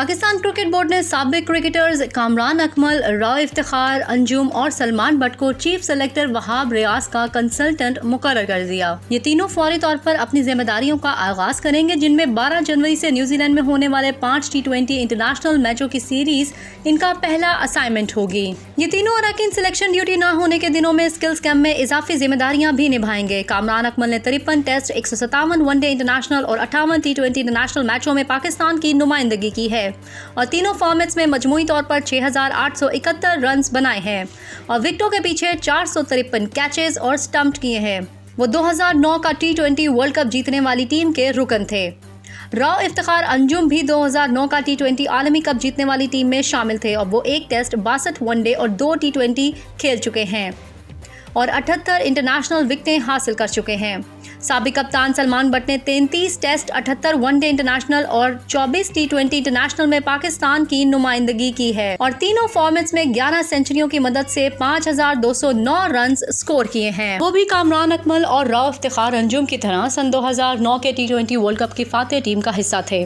Pakistan cricket board ने साबिक cricketers Kamran Akmal, Rao Iftikhar, Anjum और सलमान बट को चीफ सेलेक्टर वहाब रियाज का कंसल्टेंट मुकर्रर कर दिया। ये तीनों फौरी तौर पर अपनी जिम्मेदारियों का आगाज करेंगे, जिनमें 12 जनवरी से न्यूजीलैंड में होने वाले 5 T20 इंटरनेशनल मैचों की सीरीज इनका पहला असाइनमेंट होगी। ये तीनों अरकान सिलेक्शन ड्यूटी न होने के दिनों में स्किल्स कैंप में इजाफी जिम्मेदारियां भी निभाएंगे। कामरान अकमल ने 53 टेस्ट, 157 वनडे इंटरनेशनल और 58 T20 इंटरनेशनल मैचों में पाकिस्तान की नुमाइंदगी की है और तीनों फॉर्मेट्स में मजमूई तौर पर 6,871 रन बनाए हैं और विकेटों के पीछे 453 कैचेस और स्टंप्ड किए हैं। वो 2009 का T20 वर्ल्ड कप जीतने वाली टीम के रुकन थे। राव इफ्तिखार अंजुम भी 2009 का T20 आलमी कप जीतने वाली टीम में शामिल थे और वो 1 टेस्ट, 62 वनडे और 2 T20 खेल चुके हैं और 78 इंटरनेशनल विकेटें हासिल कर चुके हैं। साबिक कप्तान सलमान बट ने 33 टेस्ट, 78 वनडे इंटरनेशनल और 24 T20 इंटरनेशनल में पाकिस्तान की नुमाइंदगी की है और तीनों फॉर्मेट्स में 11 सेंचुरियों की मदद से 5,209 रन स्कोर किए हैं। वो भी कामरान अकमल और राव इफ्तिखार अंजुम की तरह सन 2009 के T20 वर्ल्ड कप की फातेह टीम का हिस्सा थे।